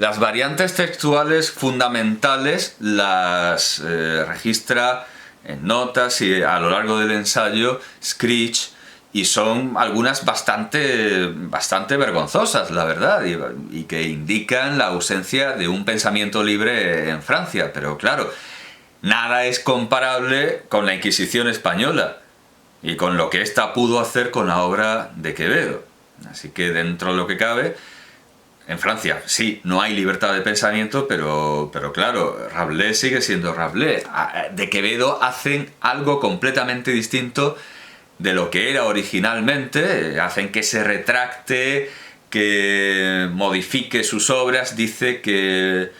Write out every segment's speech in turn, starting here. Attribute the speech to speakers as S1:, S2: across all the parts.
S1: Las variantes textuales fundamentales las registra en notas y a lo largo del ensayo Screech, y son algunas bastante vergonzosas, la verdad, y que indican la ausencia de un pensamiento libre en Francia. Pero claro, nada es comparable con la Inquisición española y con lo que ésta pudo hacer con la obra de Quevedo. Así que dentro de lo que cabe, en Francia sí, no hay libertad de pensamiento, pero claro, Rabelais sigue siendo Rabelais. De Quevedo hacen algo completamente distinto de lo que era originalmente, hacen que se retracte, que modifique sus obras, dice que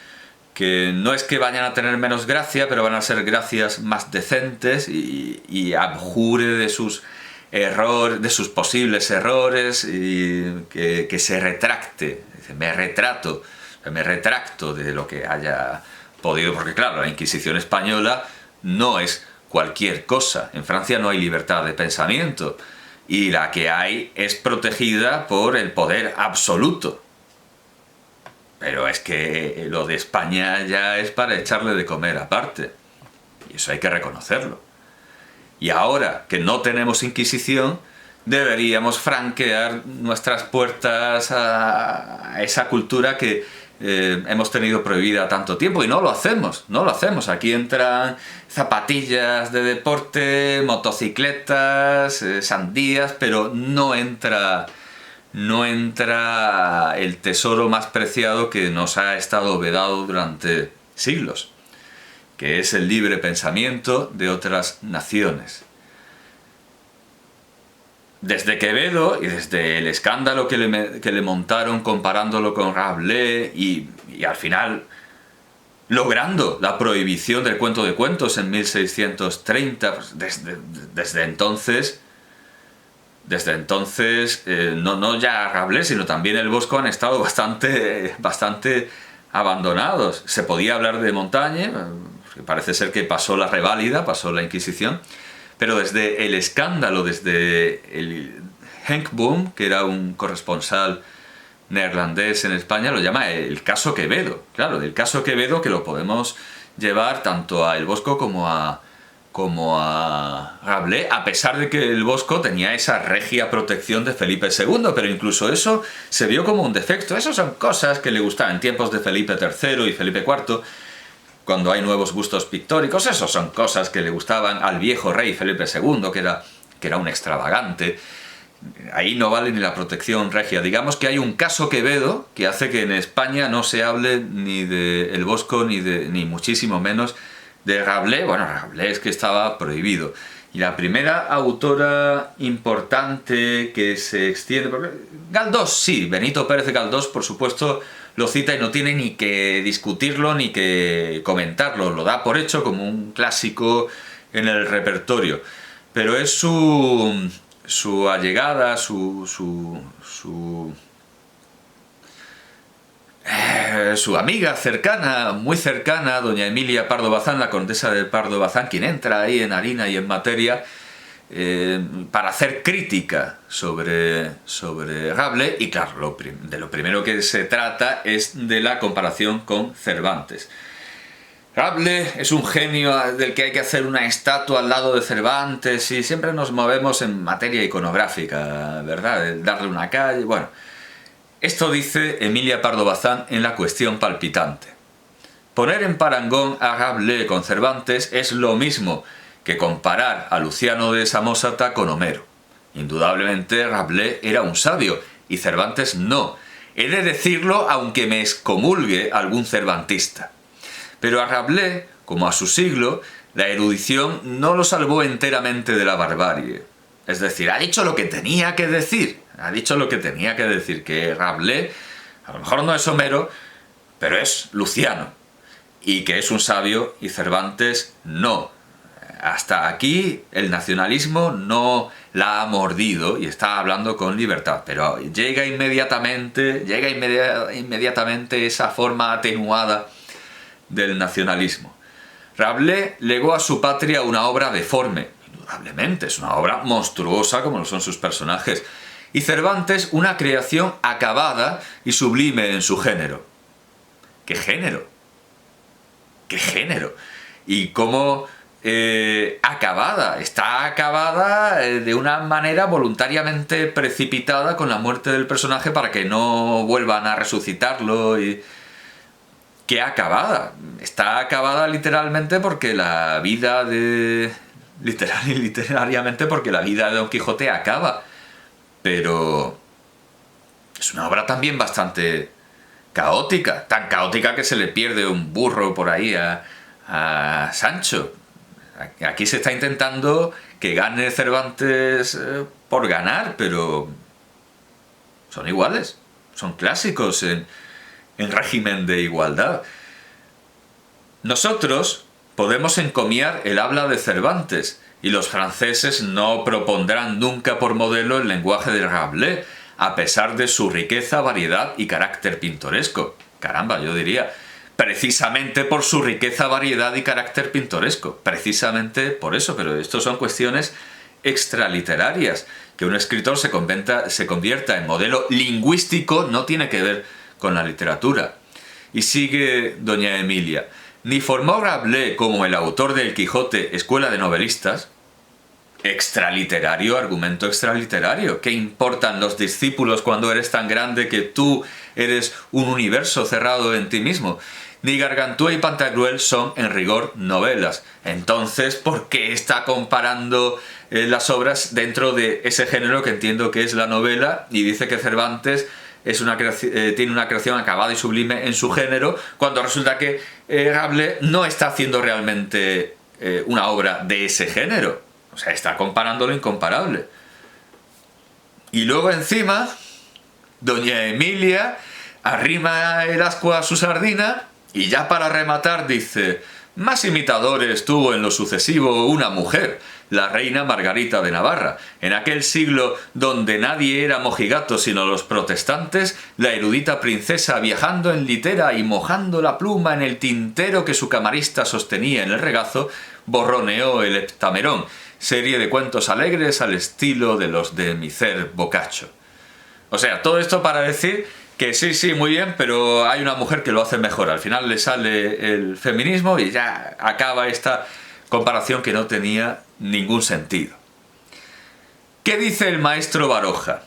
S1: no es que vayan a tener menos gracia, pero van a ser gracias más decentes, y abjure de sus errores, de sus posibles errores, y que se retracte. Dice, me retracto de lo que haya podido, porque claro, la Inquisición española no es cualquier cosa. En Francia no hay libertad de pensamiento, y la que hay es protegida por el poder absoluto. Pero es que lo de España ya es para echarle de comer aparte, y eso hay que reconocerlo. Y ahora que no tenemos Inquisición, deberíamos franquear nuestras puertas a esa cultura que hemos tenido prohibida tanto tiempo, y no lo hacemos. Aquí entran zapatillas de deporte, motocicletas, sandías, pero no entra el tesoro más preciado que nos ha estado vedado durante siglos, que es el libre pensamiento de otras naciones. Desde Quevedo y desde el escándalo que le montaron comparándolo con Rabelais, y al final logrando la prohibición del cuento de cuentos en 1630, pues desde entonces, no ya Rabelais, sino también el Bosco han estado bastante abandonados. Se podía hablar de Montaigne, que parece ser que pasó la reválida, pasó la Inquisición, pero desde el escándalo, desde el Henk Boom, que era un corresponsal neerlandés en España, lo llama el caso Quevedo. Claro, el caso Quevedo, que lo podemos llevar tanto a El Bosco como a Rabelais, a pesar de que El Bosco tenía esa regia protección de Felipe II, pero incluso eso se vio como un defecto. Esas son cosas que le gustaban en tiempos de Felipe III y Felipe IV, cuando hay nuevos gustos pictóricos. Esas son cosas que le gustaban al viejo rey Felipe II, que era un extravagante. Ahí no vale ni la protección regia. Digamos que hay un caso Quevedo que hace que en España no se hable ni de El Bosco ni muchísimo menos de Rabelais. Bueno, Rabelais es que estaba prohibido. Y la primera autora importante que se extiende... Galdós, sí, Benito Pérez de Galdós, por supuesto, lo cita y no tiene ni que discutirlo ni que comentarlo. Lo da por hecho como un clásico en el repertorio. Pero es su allegada, su amiga cercana, muy cercana, doña Emilia Pardo Bazán, la condesa de Pardo Bazán, quien entra ahí en harina y en materia para hacer crítica sobre Rabelais. Y claro, de lo primero que se trata es de la comparación con Cervantes. Rabelais es un genio del que hay que hacer una estatua al lado de Cervantes, y siempre nos movemos en materia iconográfica, ¿verdad? El darle una calle, bueno. Esto dice Emilia Pardo Bazán en La cuestión palpitante. Poner en parangón a Rabelais con Cervantes es lo mismo que comparar a Luciano de Samosata con Homero. Indudablemente Rabelais era un sabio y Cervantes no. He de decirlo aunque me excomulgue algún cervantista. Pero a Rabelais, como a su siglo, la erudición no lo salvó enteramente de la barbarie. Es decir, ha dicho lo que tenía que decir. Que Rabelais a lo mejor no es Homero, pero es Luciano. Y que es un sabio y Cervantes no. Hasta aquí el nacionalismo no la ha mordido y está hablando con libertad. Pero llega inmediatamente esa forma atenuada del nacionalismo. Rabelais legó a su patria una obra deforme, indudablemente, es una obra monstruosa como lo son sus personajes, y Cervantes una creación acabada y sublime en su género. ¿Qué género? ¿Qué género? Y cómo está acabada de una manera voluntariamente precipitada con la muerte del personaje para que no vuelvan a resucitarlo. Y ¿qué acabada? Está acabada literalmente porque la vida de... literariamente porque la vida de Don Quijote acaba. Pero es una obra también bastante caótica, tan caótica que se le pierde un burro por ahí a Sancho. Aquí se está intentando que gane Cervantes por ganar, pero son iguales, son clásicos en régimen de igualdad. Nosotros podemos encomiar el habla de Cervantes, y los franceses no propondrán nunca por modelo el lenguaje de Rabelais, a pesar de su riqueza, variedad y carácter pintoresco. Caramba, yo diría, precisamente por su riqueza, variedad y carácter pintoresco. Precisamente por eso, pero esto son cuestiones extraliterarias. Que un escritor se convierta en modelo lingüístico no tiene que ver con la literatura. Y sigue doña Emilia. Ni formó Rabelais como el autor del Quijote escuela de novelistas. Extraliterario, argumento extraliterario. ¿Qué importan los discípulos cuando eres tan grande que tú eres un universo cerrado en ti mismo? Ni Gargantúa y Pantagruel son, en rigor, novelas. Entonces, ¿por qué está comparando las obras dentro de ese género que entiendo que es la novela? Y dice que Cervantes tiene una creación acabada y sublime en su género, cuando resulta que Rabelais no está haciendo realmente una obra de ese género. O sea, está comparando lo incomparable. Y luego encima, doña Emilia arrima el ascua a su sardina y ya para rematar dice: más imitadores tuvo en lo sucesivo una mujer, la reina Margarita de Navarra. En aquel siglo donde nadie era mojigato sino los protestantes, la erudita princesa, viajando en litera y mojando la pluma en el tintero que su camarista sostenía en el regazo, borroneó el Heptamerón, serie de cuentos alegres al estilo de los de Micer Boccaccio. O sea, todo esto para decir que sí, muy bien, pero hay una mujer que lo hace mejor. Al final le sale el feminismo y ya acaba esta comparación que no tenía ningún sentido. ¿Qué dice el maestro Baroja?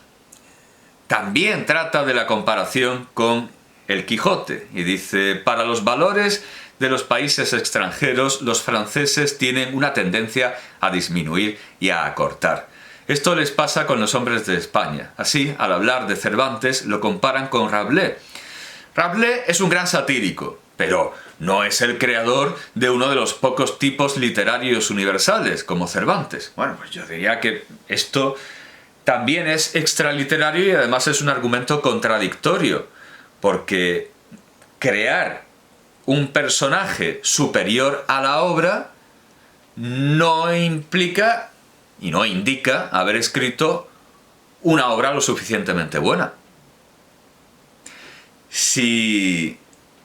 S1: También trata de la comparación con el Quijote y dice: para los valores de los países extranjeros, los franceses tienen una tendencia a disminuir y a acortar. Esto les pasa con los hombres de España. Así, al hablar de Cervantes, lo comparan con Rabelais. Rabelais es un gran satírico, pero no es el creador de uno de los pocos tipos literarios universales, como Cervantes. Bueno, pues yo diría que esto también es extraliterario y además es un argumento contradictorio, porque crear un personaje superior a la obra no implica y no indica haber escrito una obra lo suficientemente buena. Si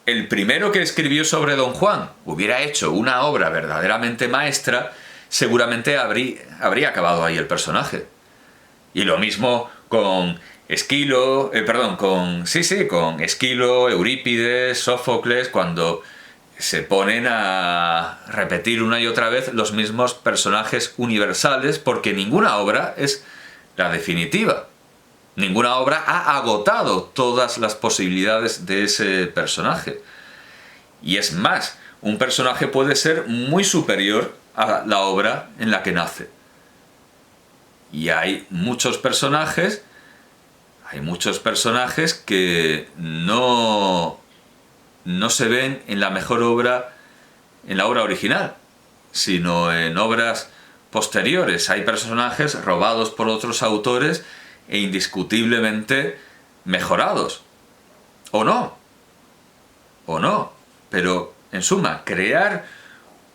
S1: el primero que escribió sobre Don Juan hubiera hecho una obra verdaderamente maestra, seguramente habría acabado ahí el personaje. Y lo mismo con Esquilo, con Esquilo, Eurípides, Sófocles, cuando se ponen a repetir una y otra vez los mismos personajes universales, porque ninguna obra es la definitiva. Ninguna obra ha agotado todas las posibilidades de ese personaje. Y es más, un personaje puede ser muy superior a la obra en la que nace. Y hay muchos personajes que no se ven en la mejor obra, en la obra original, sino en obras posteriores. Hay personajes robados por otros autores e indiscutiblemente mejorados. O no, pero en suma, crear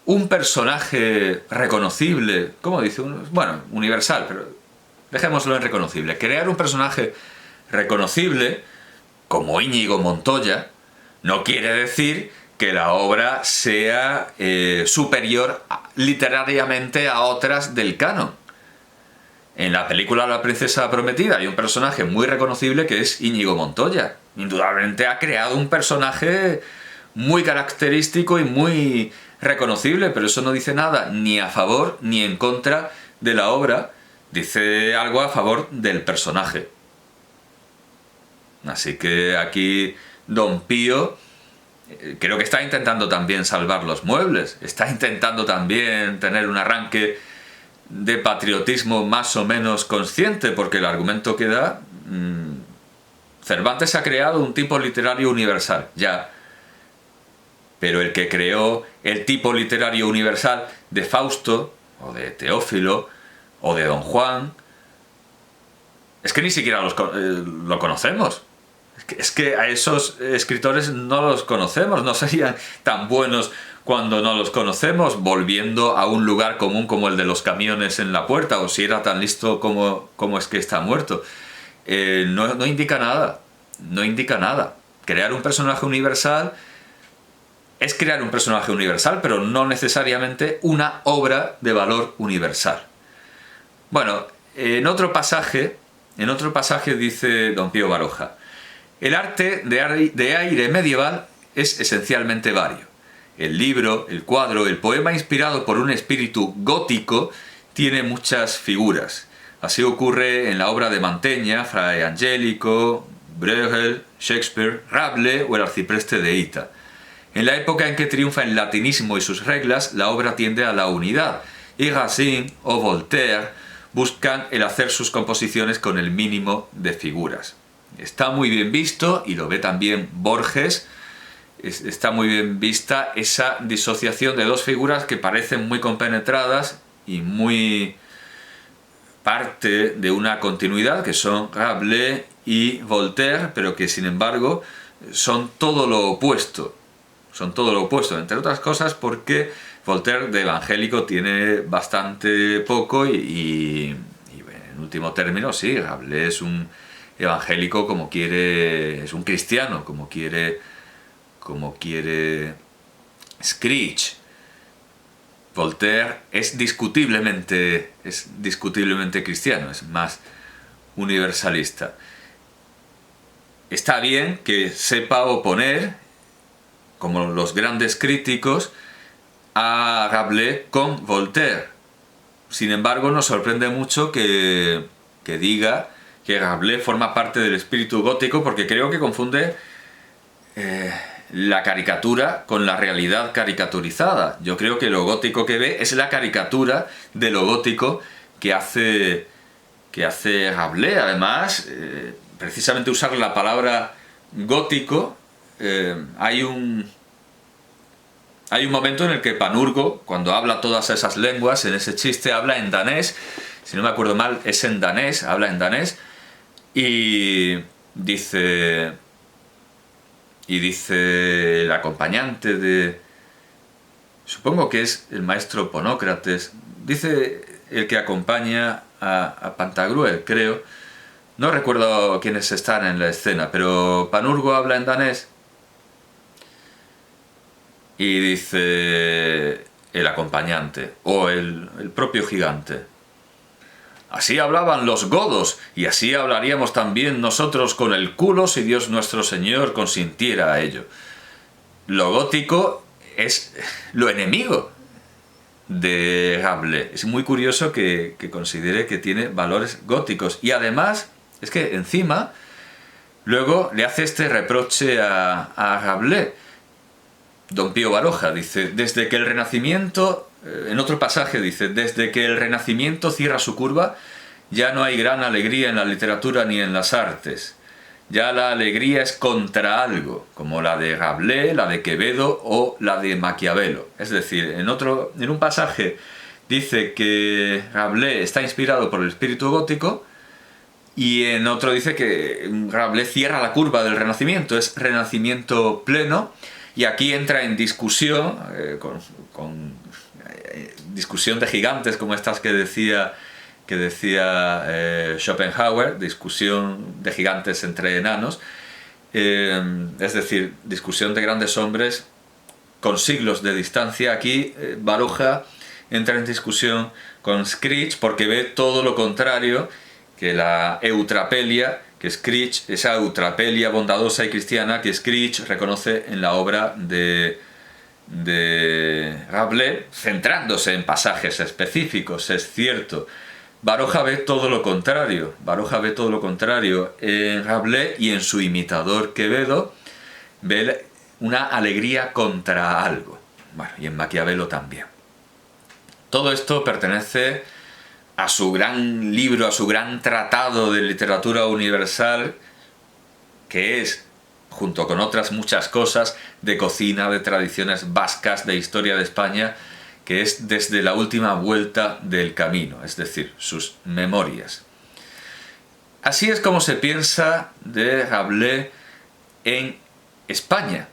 S1: un personaje reconocible, ¿cómo dice? Bueno, universal, pero dejémoslo en reconocible. Crear un personaje reconocible, como Íñigo Montoya, no quiere decir que la obra sea superior literariamente a otras del canon. En la película La princesa prometida hay un personaje muy reconocible que es Íñigo Montoya. indudablemente ha creado un personaje muy característico y muy reconocible, pero eso no dice nada ni a favor ni en contra de la obra, dice algo a favor del personaje. Así que aquí Don Pío creo que está intentando también salvar los muebles, está intentando también tener un arranque de patriotismo más o menos consciente, porque el argumento que da, Cervantes ha creado un tipo literario universal, ya, pero el que creó el tipo literario universal de Fausto, o de Teófilo, o de Don Juan, es que ni siquiera lo conocemos. Es que a esos escritores no los conocemos, no serían tan buenos cuando no los conocemos, volviendo a un lugar común como el de los camiones en la puerta, o si era tan listo como es que está muerto. No indica nada, no indica nada. Crear un personaje universal es crear un personaje universal, pero no necesariamente una obra de valor universal. Bueno, en otro pasaje dice Don Pío Baroja: el arte de aire medieval es esencialmente vario. El libro, el cuadro, el poema inspirado por un espíritu gótico tiene muchas figuras. Así ocurre en la obra de Mantegna, Fray Angelico, Bruegel, Shakespeare, Rabelais o el arcipreste de Hita. En la época en que triunfa el latinismo y sus reglas, la obra tiende a la unidad, y Racine o Voltaire buscan el hacer sus composiciones con el mínimo de figuras. Está muy bien visto, y lo ve también Borges, está muy bien vista esa disociación de dos figuras que parecen muy compenetradas y muy parte de una continuidad, que son Rabelais y Voltaire, pero que sin embargo son todo lo opuesto. Son todo lo opuesto, entre otras cosas porque Voltaire de evangélico tiene bastante poco y en último término sí, Rabelais es un evangélico como quiere, es un cristiano como quiere Screech. Voltaire es discutiblemente cristiano, es más universalista. Está bien que sepa oponer, como los grandes críticos, a Rabelais con Voltaire. Sin embargo, nos sorprende mucho que diga que Rabelais forma parte del espíritu gótico, porque creo que confunde la caricatura con la realidad caricaturizada. Yo creo que lo gótico que ve es la caricatura de lo gótico que hace Rabelais. Además, precisamente usar la palabra gótico, hay un momento en el que Panurgo, cuando habla todas esas lenguas, en ese chiste habla en danés, si no me acuerdo mal es en danés, habla en danés, y dice el acompañante de, supongo que es el maestro Ponócrates, dice el que acompaña a Pantagruel, creo, no recuerdo quiénes están en la escena, pero Panurgo habla en danés y dice el acompañante o el propio gigante: así hablaban los godos, y así hablaríamos también nosotros con el culo si Dios nuestro Señor consintiera a ello. Lo gótico es lo enemigo de Rabelais. Es muy curioso que considere que tiene valores góticos, y además es que encima luego le hace este reproche a Rabelais. Don Pío Baroja dice: desde que el Renacimiento, en otro pasaje dice, desde que el Renacimiento cierra su curva, ya no hay gran alegría en la literatura ni en las artes. Ya la alegría es contra algo, como la de Rabelais, la de Quevedo o la de Maquiavelo. Es decir, en un pasaje dice que Rabelais está inspirado por el espíritu gótico, y en otro dice que Rabelais cierra la curva del Renacimiento, es Renacimiento pleno. Y aquí entra en discusión, discusión de gigantes como estas que decía Schopenhauer, discusión de gigantes entre enanos, es decir, discusión de grandes hombres con siglos de distancia. Aquí Baroja entra en discusión con Screech porque ve todo lo contrario, que la eutrapelia, que Screech, esa eutrapelia bondadosa y cristiana que Screech reconoce en la obra de Rabelais, centrándose en pasajes específicos, es cierto. Baroja ve todo lo contrario. Baroja ve todo lo contrario en Rabelais, y en su imitador Quevedo ve una alegría contra algo. Bueno, y en Maquiavelo también. Todo esto pertenece a su gran libro, a su gran tratado de literatura universal, que es, junto con otras muchas cosas, de cocina, de tradiciones vascas, de historia de España, que es Desde la última vuelta del camino, es decir, sus memorias. Así es como se piensa de Rabelais en España.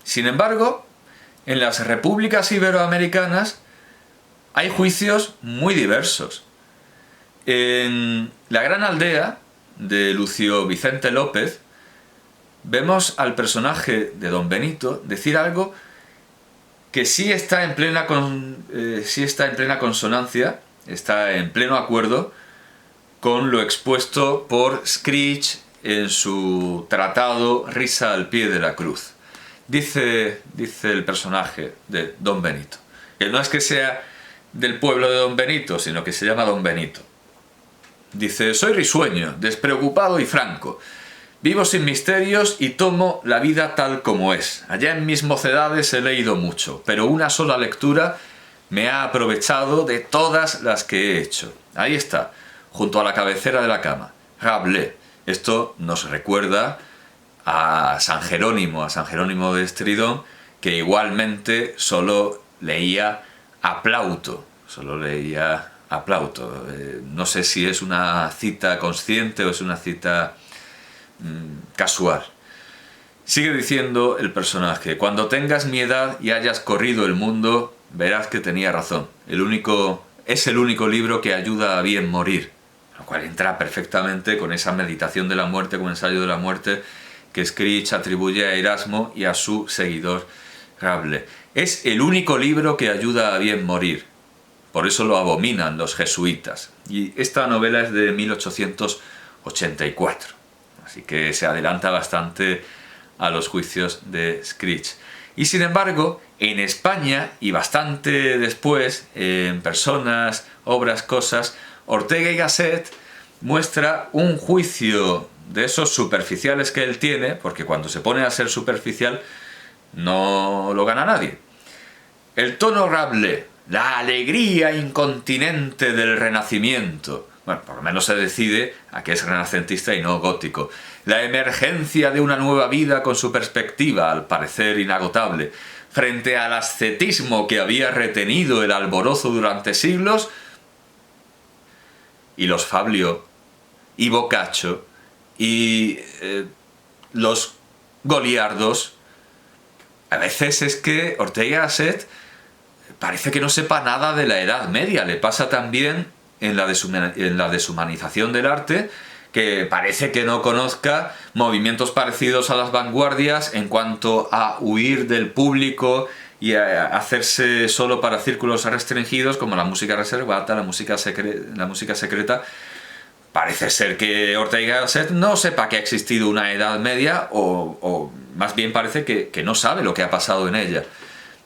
S1: Sin embargo, en las repúblicas iberoamericanas hay juicios muy diversos. En La gran aldea, de Lucio Vicente López, vemos al personaje de Don Benito decir algo que sí está en plena consonancia, está en pleno acuerdo con lo expuesto por Screech en su tratado Risa al pie de la cruz. Dice el personaje de Don Benito, que no es que sea del pueblo de Don Benito, sino que se llama Don Benito. Dice: soy risueño, despreocupado y franco. Vivo sin misterios y tomo la vida tal como es. Allá en mis mocedades he leído mucho, pero una sola lectura me ha aprovechado de todas las que he hecho. Ahí está, junto a la cabecera de la cama, Rabelais. Esto nos recuerda a San Jerónimo de Estridón, que igualmente solo leía a Plauto. No sé si es una cita consciente o es una cita casual. Sigue diciendo el personaje: cuando tengas mi edad y hayas corrido el mundo, verás que tenía razón. Es el único libro que ayuda a bien morir, lo cual entra perfectamente con esa meditación de la muerte, con ensayo de la muerte que Screech atribuye a Erasmo y a su seguidor Rabelais. Es el único libro que ayuda a bien morir. Por eso lo abominan los jesuitas. Y esta novela es de 1884. Así que se adelanta bastante a los juicios de Screech. Y sin embargo, en España, y bastante después, en Personas, Obras, Cosas, Ortega y Gasset muestra un juicio de esos superficiales que él tiene, porque cuando se pone a ser superficial no lo gana nadie. El tono Rabelais, la alegría incontinente del Renacimiento. Bueno, por lo menos se decide a que es renacentista y no gótico. La emergencia de una nueva vida con su perspectiva, al parecer inagotable. Frente al ascetismo que había retenido el alborozo durante siglos, y los Fablio, y Boccaccio, y los Goliardos. A veces es que Ortega y Gasset parece que no sepa nada de la Edad Media. Le pasa también en la deshumanización del arte, que parece que no conozca movimientos parecidos a las vanguardias en cuanto a huir del público y a hacerse solo para círculos restringidos, como la música reservada, la música secreta. Parece ser que Ortega y Gasset no sepa que ha existido una Edad Media, o más bien parece que no sabe lo que ha pasado en ella.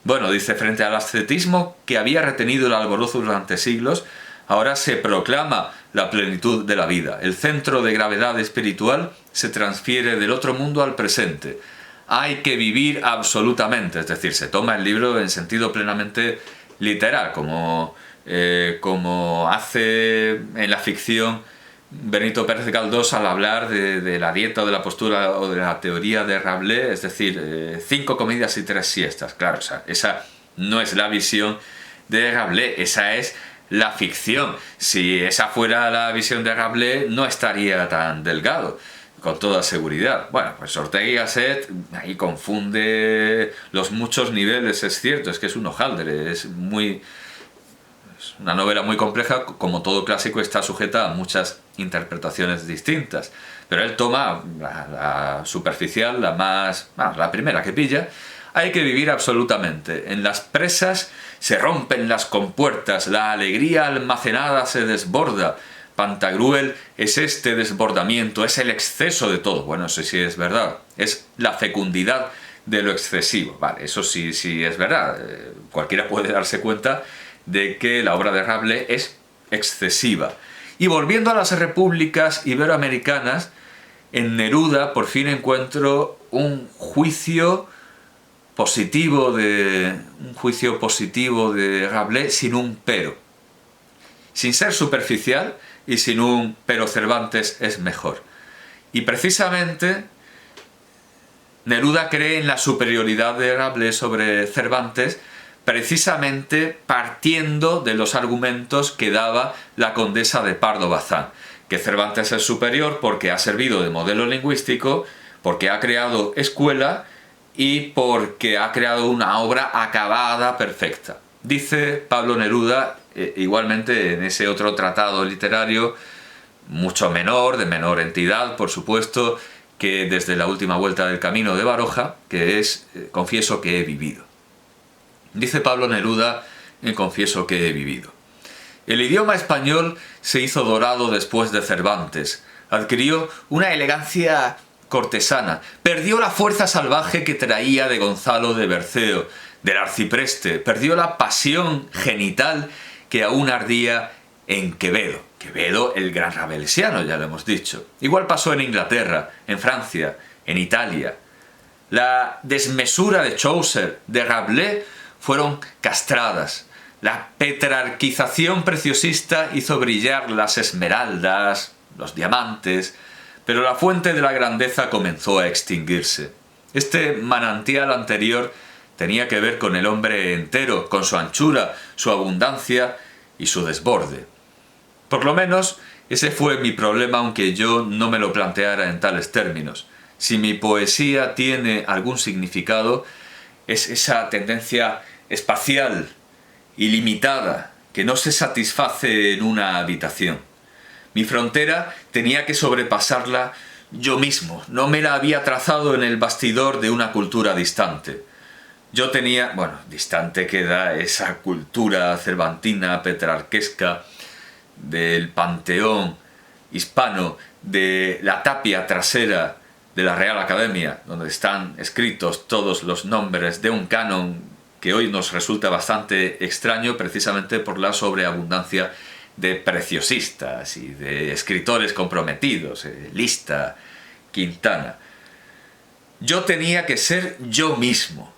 S1: Bueno, dice: frente al ascetismo que había retenido el alborozo durante siglos, ahora se proclama la plenitud de la vida. El centro de gravedad espiritual se transfiere del otro mundo al presente. Hay que vivir absolutamente, es decir, se toma el libro en sentido plenamente literal, como hace en la ficción Benito Pérez Galdós al hablar de la dieta o de la postura o de la teoría de Rabelais, es decir, 5 comidas y 3 siestas. Claro, esa no es la visión de Rabelais, esa es la ficción. Si esa fuera la visión de Rabelais, no estaría tan delgado, con toda seguridad. Bueno, pues Ortega y Gasset ahí confunde los muchos niveles, es cierto, es que es un hojaldre, es una novela muy compleja. Como todo clásico, está sujeta a muchas interpretaciones distintas, pero él toma la superficial, la primera que pilla. Hay que vivir absolutamente. En las presas se rompen las compuertas, la alegría almacenada se desborda. Pantagruel es este desbordamiento, es el exceso de todo. Bueno, eso sí es verdad. Es la fecundidad de lo excesivo. Vale, eso sí es verdad. Cualquiera puede darse cuenta de que la obra de Rabelais es excesiva. Y volviendo a las repúblicas iberoamericanas, en Neruda por fin encuentro un juicio positivo de Rabelais sin un pero. Sin ser superficial y sin un pero Cervantes es mejor. Y precisamente Neruda cree en la superioridad de Rabelais sobre Cervantes, precisamente partiendo de los argumentos que daba la condesa de Pardo Bazán, que Cervantes es superior porque ha servido de modelo lingüístico, porque ha creado escuela y porque ha creado una obra acabada, perfecta. Dice Pablo Neruda, igualmente en ese otro tratado literario, mucho menor, de menor entidad, por supuesto, que desde la última vuelta del camino de Baroja, que es Confieso que he vivido. Dice Pablo Neruda en Confieso que he vivido: el idioma español se hizo dorado después de Cervantes, adquirió una elegancia cortesana, perdió la fuerza salvaje que traía de Gonzalo de Berceo, del arcipreste, perdió la pasión genital que aún ardía en Quevedo. Quevedo, el gran rabelesiano, ya lo hemos dicho. Igual pasó en Inglaterra, en Francia, en Italia. La desmesura de Chaucer, de Rabelais, fueron castradas. La petrarquización preciosista hizo brillar las esmeraldas, los diamantes, pero la fuente de la grandeza comenzó a extinguirse. Este manantial anterior tenía que ver con el hombre entero, con su anchura, su abundancia y su desborde. Por lo menos ese fue mi problema, aunque yo no me lo planteara en tales términos. Si mi poesía tiene algún significado, es esa tendencia espacial, ilimitada, que no se satisface en una habitación. Mi frontera tenía que sobrepasarla yo mismo, no me la había trazado en el bastidor de una cultura distante. Yo tenía, distante queda esa cultura cervantina, petrarquesca, del panteón hispano, de la tapia trasera de la Real Academia, donde están escritos todos los nombres de un canon que hoy nos resulta bastante extraño precisamente por la sobreabundancia de preciosistas y de escritores comprometidos, Lista, Quintana. Yo tenía que ser yo mismo,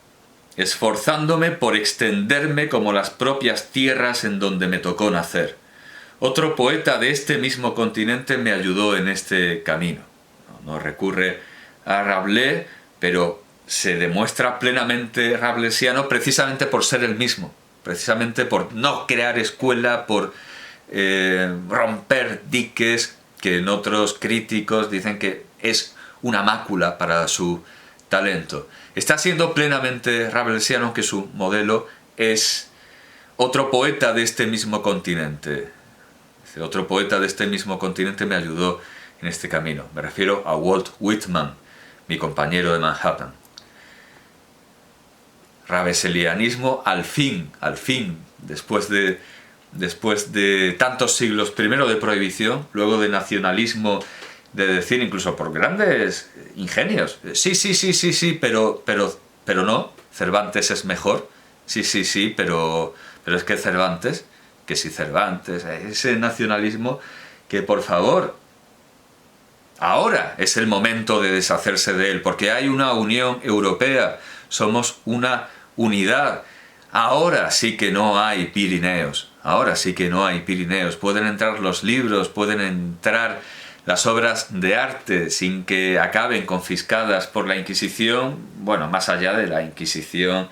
S1: esforzándome por extenderme como las propias tierras en donde me tocó nacer. Otro poeta de este mismo continente me ayudó en este camino. No recurre a Rabelais, pero se demuestra plenamente rabelesiano precisamente por ser el mismo, precisamente por no crear escuela, por romper diques que en otros críticos dicen que es una mácula para su talento. Está siendo plenamente rabelesiano, aunque su modelo es otro poeta de este mismo continente. Otro poeta de este mismo continente me ayudó en este camino. Me refiero a Walt Whitman, mi compañero de Manhattan. Rabelesianismo al fin, después de tantos siglos, primero de prohibición, luego de nacionalismo, de decir incluso por grandes ingenios, sí, pero no, Cervantes es mejor, sí, pero es que Cervantes, que si Cervantes, ese nacionalismo que por favor, ahora es el momento de deshacerse de él, porque hay una Unión Europea, somos una unidad. Ahora sí que no hay Pirineos, pueden entrar los libros, pueden entrar las obras de arte sin que acaben confiscadas por la Inquisición, más allá de la Inquisición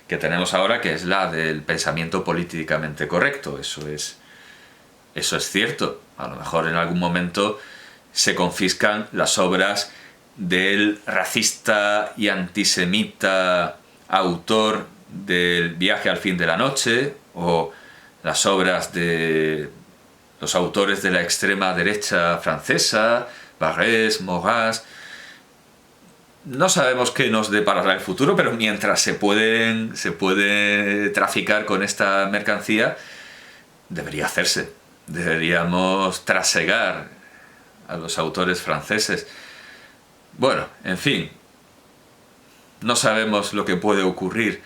S1: que tenemos ahora, que es la del pensamiento políticamente correcto. Eso es cierto. A lo mejor en algún momento se confiscan las obras del racista y antisemita autor del Viaje al fin de la noche, o las obras de los autores de la extrema derecha francesa, Barrés, Maurras. No sabemos qué nos deparará el futuro, pero mientras se puede traficar con esta mercancía, debería hacerse. Deberíamos trasegar a los autores franceses. Bueno, en fin, no sabemos lo que puede ocurrir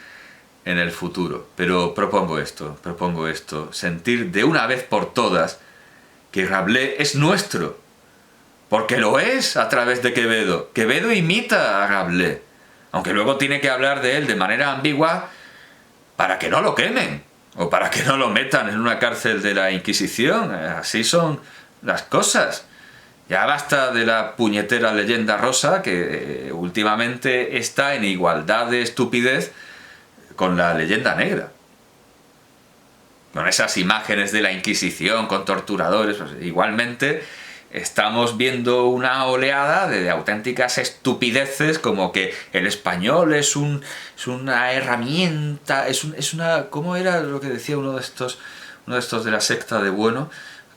S1: en el futuro, pero propongo esto, sentir de una vez por todas que Rabelais es nuestro, porque lo es a través de Quevedo. Quevedo imita a Rabelais, aunque luego tiene que hablar de él de manera ambigua para que no lo quemen, o para que no lo metan en una cárcel de la Inquisición. Así son las cosas. Ya basta de la puñetera leyenda rosa, que últimamente está en igualdad de estupidez con la leyenda negra. Con esas imágenes de la Inquisición, con torturadores. Pues igualmente estamos viendo una oleada de auténticas estupideces, como que el español es una herramienta, es una... ¿Cómo era lo que decía uno de estos de la secta de Bueno?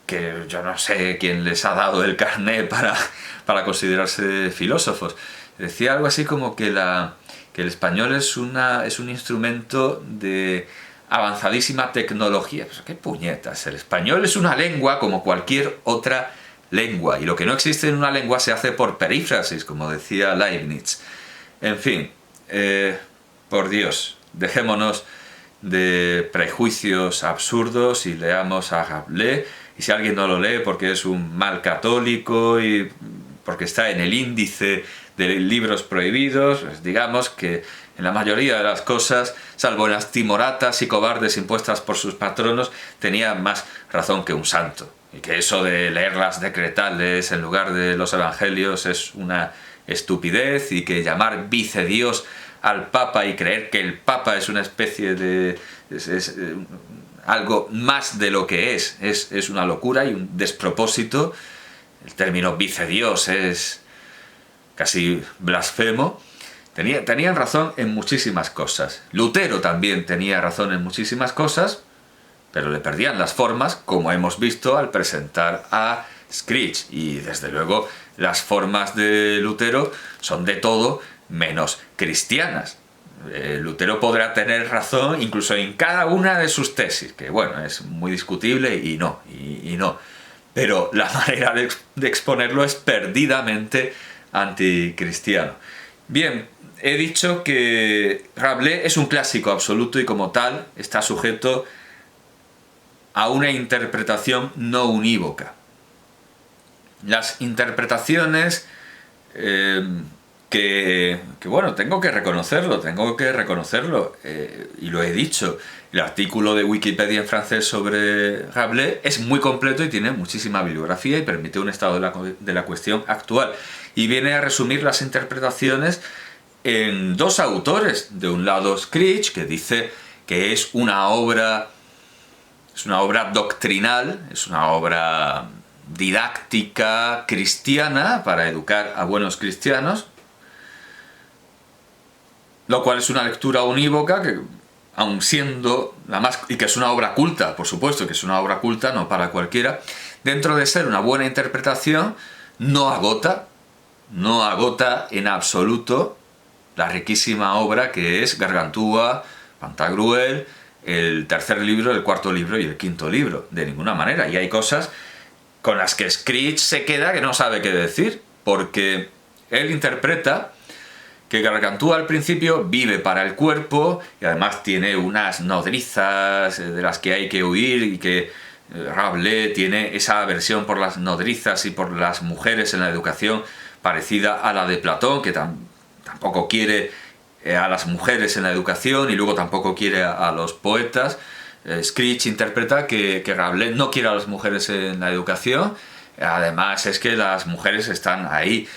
S1: Que yo no sé quién les ha dado el carné para considerarse filósofos. Decía algo así como que el español es un instrumento de avanzadísima tecnología. Pues, ¿qué puñetas? El español es una lengua como cualquier otra lengua, y lo que no existe en una lengua se hace por perífrasis, como decía Leibniz. En fin, por Dios, dejémonos de prejuicios absurdos y leamos a Rabelais. Y si alguien no lo lee porque es un mal católico y porque está en el índice de libros prohibidos, pues digamos que en la mayoría de las cosas, salvo en las timoratas y cobardes impuestas por sus patronos, tenía más razón que un santo. Y que eso de leer las decretales en lugar de los evangelios es una estupidez, y que llamar vicedios al Papa y creer que el Papa es una especie de... algo más de lo que es una locura y un despropósito. El término vicedios es casi blasfemo. Tenían razón en muchísimas cosas. Lutero también tenía razón en muchísimas cosas, pero le perdían las formas, como hemos visto al presentar a Screech. Y desde luego las formas de Lutero son de todo menos cristianas. Lutero podrá tener razón incluso en cada una de sus tesis, que bueno, es muy discutible y no, pero la manera de exponerlo es perdidamente anticristiano. Bien, he dicho que Rabelais es un clásico absoluto y como tal está sujeto a una interpretación no unívoca. Las interpretaciones que bueno, tengo que reconocerlo, y lo he dicho. El artículo de Wikipedia en francés sobre Rabelais es muy completo y tiene muchísima bibliografía y permite un estado de la cuestión actual. Y viene a resumir las interpretaciones en dos autores. De un lado, Screech, que dice que es una obra doctrinal, es una obra didáctica cristiana para educar a buenos cristianos, lo cual es una lectura unívoca que, aun siendo la más... y que es una obra culta, por supuesto que es una obra culta, no para cualquiera, dentro de ser una buena interpretación, no agota en absoluto la riquísima obra que es Gargantúa, Pantagruel, el tercer libro, el cuarto libro y el quinto libro, de ninguna manera. Y hay cosas con las que Screech se queda que no sabe qué decir, porque él interpreta que Gargantúa al principio vive para el cuerpo y además tiene unas nodrizas de las que hay que huir, y que Rabelais tiene esa aversión por las nodrizas y por las mujeres en la educación parecida a la de Platón, que tampoco quiere a las mujeres en la educación y luego tampoco quiere a los poetas. Screech interpreta que Rabelais no quiere a las mujeres en la educación. Además es que las mujeres están ahí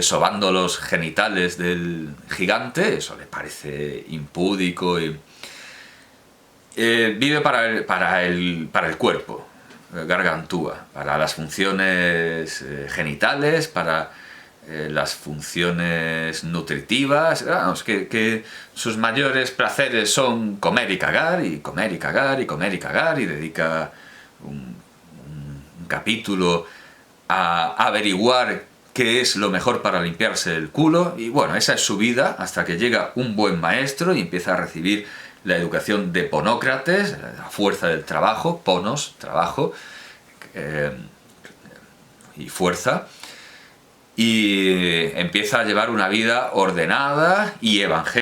S1: sobando los genitales del gigante, eso le parece impúdico, y vive para el cuerpo, Gargantúa, para las funciones genitales, para las funciones nutritivas, vamos, que sus mayores placeres son comer y cagar, y comer y cagar, y comer y cagar, y dedica un capítulo a averiguar qué es lo mejor para limpiarse el culo. Y bueno, esa es su vida hasta que llega un buen maestro y empieza a recibir la educación de Ponócrates, la fuerza del trabajo, ponos, trabajo, y fuerza, y empieza a llevar una vida ordenada y evangélica.